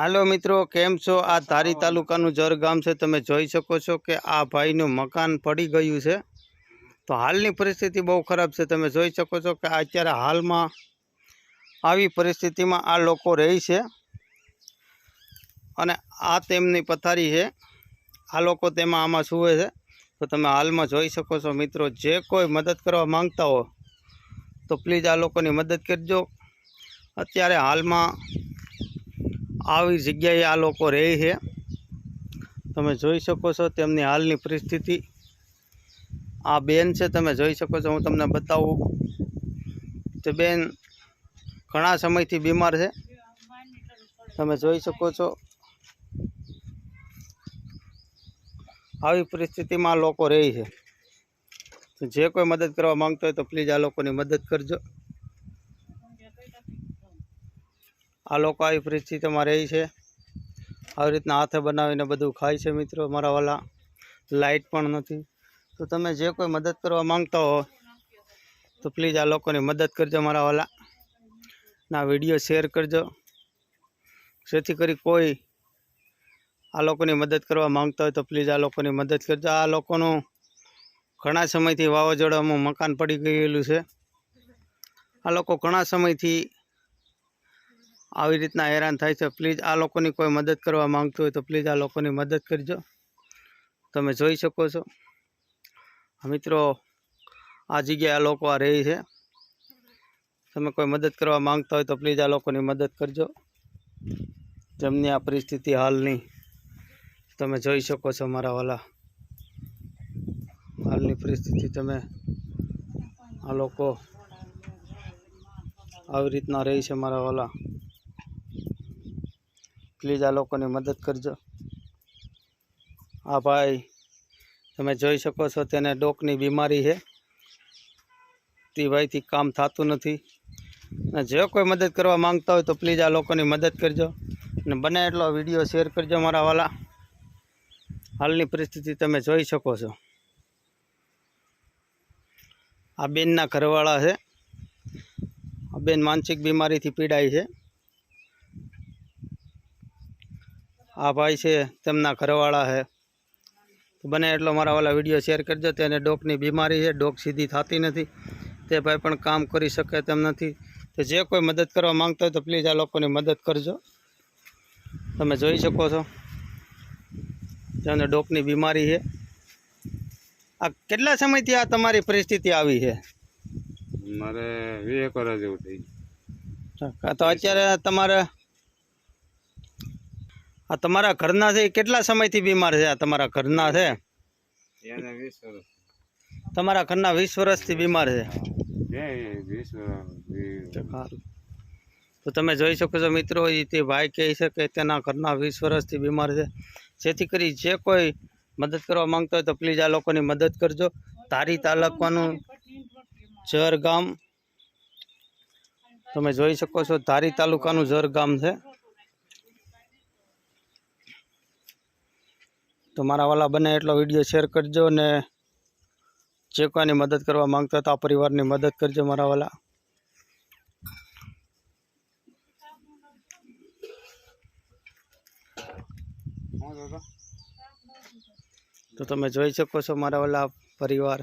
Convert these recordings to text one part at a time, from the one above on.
હાલો મિત્રો, કેમ છો? આ ધારી તાલુકાનું જર ગામ છે। તમે જોઈ શકો છો કે આ ભાઈનું મકાન પડી ગયું છે। તો હાલની પરિસ્થિતિ બહુ ખરાબ છે। તમે જોઈ શકો છો કે અત્યારે હાલમાં આવી પરિસ્થિતિમાં આ લોકો રહે છે અને આ તેમની પથારી છે। આ લોકો તેમાં આમાં સૂવે છે। તો તમે હાલમાં જોઈ શકો છો મિત્રો, જે કોઈ મદદ કરવા માંગતા હો તો પ્લીઝ આ લોકોની મદદ કરજો। અત્યારે હાલમાં આવી જગ્યાએ આ લોકો રહે છે। તમે જોઈ શકો છો તેમની હાલની પરિસ્થિતિ। આ બેન છે, તમે જોઈ શકો છો। હું તમને બતાવું તો બેન ઘણા સમયથી બીમાર છે। તમે જોઈ શકો છો આવી પરિસ્થિતિમાં આ લોકો રહે છે। તો જે કોઈ મદદ કરવા માંગતો હોય તો પ્લીઝ આ લોકોની મદદ કરજો। આ લોકો આવી પરિસ્થિતિમાં રહે છે। આવી રીતના હાથે બનાવીને બધું ખાય છે મિત્રો મારા વાલા। લાઇટ પણ નથી। તો તમે જે કોઈ મદદ કરવા માંગતા હો તો પ્લીઝ આ લોકોની મદદ કરજો મારા વાલા। ના વિડીયો શેર કરજો, જેથી કરી કોઈ આ લોકોની મદદ કરવા માંગતા હોય તો પ્લીઝ આ લોકોની મદદ કરજો। આ લોકોનું ઘણા સમયથી વાવાઝોડામાં મકાન પડી ગયેલું છે। આ લોકો ઘણા સમયથી આવી રીતના હેરાન થાય છે। પ્લીઝ આ લોકોની કોઈ મદદ કરવા માંગતું હોય તો પ્લીઝ આ લોકોની મદદ કરજો। તમે જોઈ શકો છો મિત્રો, આ જગ્યાએ આ લોકો આ રહે છે। તમે કોઈ મદદ કરવા માંગતા હોય તો પ્લીઝ આ લોકોની મદદ કરજો। જેમની આ પરિસ્થિતિ હાલની તમે જોઈ શકો છો મારા વાલા। હાલની પરિસ્થિતિ તમે આ લોકો આવી રીતના રહે છે મારા વાલા। પ્લીઝ આ લોકોની મદદ કરજો। આ ભાઈ તમે જોઈ શકો છો, તેને ડોકની બીમારી છે। તે ભાઈથી કામ થતું નથી। અને જે કોઈ મદદ કરવા માંગતા હોય તો પ્લીઝ આ લોકોની મદદ કરજો અને બને એટલો વિડીયો શેર કરજો મારા વાલા। હાલની પરિસ્થિતિ તમે જોઈ શકો છો। આ બેનના ઘરવાળા છે। આ બેન માનસિક બીમારીથી પીડાય છે। આ ભાઈ છે તેમના ઘરવાળા છે। તો બને એટલો મારા વાલા વિડીયો શેર કરજો। તેને ડોકની બીમારી છે, ડોક સીધી થતી નથી। તે ભાઈ પણ કામ કરી શકે તેમ નથી। તો જે કોઈ મદદ કરવા માંગતા હોય તો પ્લીઝ આ લોકોની મદદ કરજો। તમે જોઈ શકો છો તેને ડોકની બીમારી છે। આ કેટલા સમયથી આ તમારી પરિસ્થિતિ આવી છે? મારે 20 વર્ષ જેવું થઈ ગયું। તો અત્યારે તમારા ઘરના છે, કેટલા સમયથી બીમાર છે? આ તમારા ઘરના છે, એને 20 વર્ષ। તમારા ઘરના 20 વર્ષથી બીમાર છે। 20 વર્ષ। તો તમે જોઈ શકો છો મિત્રો, એ તે ભાઈ કહે છે કે તેના ઘરના 20 વર્ષથી બીમાર છે। જેથી કરી જે કોઈ મદદ કરવા માંગતો હોય તો પ્લીઝ આ લોકોની મદદ કરજો। ધારી તાલુકાનું જર ગામ તમે જોઈ શકો છો। ધારી તાલુકાનું જર ગામ છે। તો મારા વાલા બને એટલો વિડીયો શેર કરજો ને જે કોઈની મદદ કરવા માંગતા હોય તો આ પરિવારની મદદ કરજો મારા વાલા। તો તમે જોઈ શકો છો મારા વાલા પરિવાર।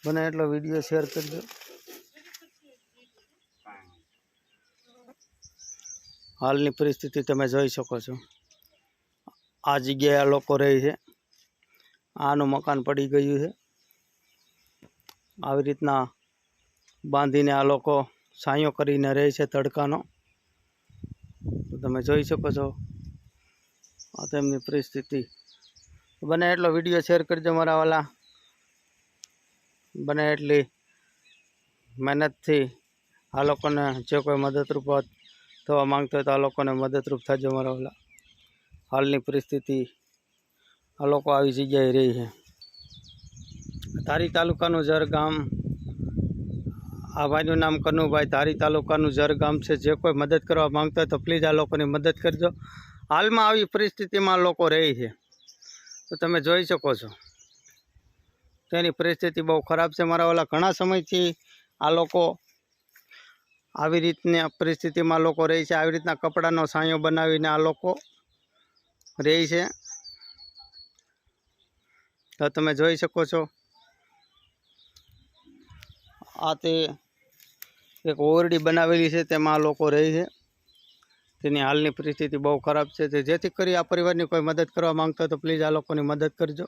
બને એટલો વિડીયો શેર કરજો। હાલની પરિસ્થિતિ તમે જોઈ શકો છો। આ જગ્યાએ આ લોકો રહે છે। આનું મકાન પડી ગયું છે। આવી રીતના બાંધીને આ લોકો છાંયો કરીને રહે છે તડકાનો। તો તમે જોઈ શકો છો આ તેમની પરિસ્થિતિ। બને એટલો વિડીયો શેર કરજો મારા વાલા। બને એટલી મહેનતથી આ લોકોને જે કોઈ મદદરૂપ થવા માંગતો હોય તો આ લોકોને મદદરૂપ થજો મારા વાલા। હાલની પરિસ્થિતિ આ લોકો આવી જગ્યાએ રહી છે। ધારી તાલુકાનું જર ગામ। આ ભાઈનું નામ કનુભાઈ। ધારી તાલુકાનું જર ગામ છે। જે કોઈ મદદ કરવા માંગતા હોય તો પ્લીઝ આ લોકોની મદદ કરજો। હાલમાં આવી પરિસ્થિતિમાં લોકો રહે છે। તો તમે જોઈ શકો છો તેની પરિસ્થિતિ બહુ ખરાબ છે મારા વાલા। ઘણા સમયથી આ લોકો આવી રીતની પરિસ્થિતિમાં લોકો રહે છે. આવી રીતના કપડાનો છાંયો બનાવીને આ લોકો રહે છે. તો તમે જોઈ શકો છો આ તે એક ઓરડી બનાવેલી છે, તેમાં આ લોકો રહે છે. તેની હાલની પરિસ્થિતિ બહુ ખરાબ છે. જેથી કરી આ પરિવારની કોઈ મદદ કરવા માંગતા હોય તો પ્લીઝ આ લોકોની મદદ કરજો.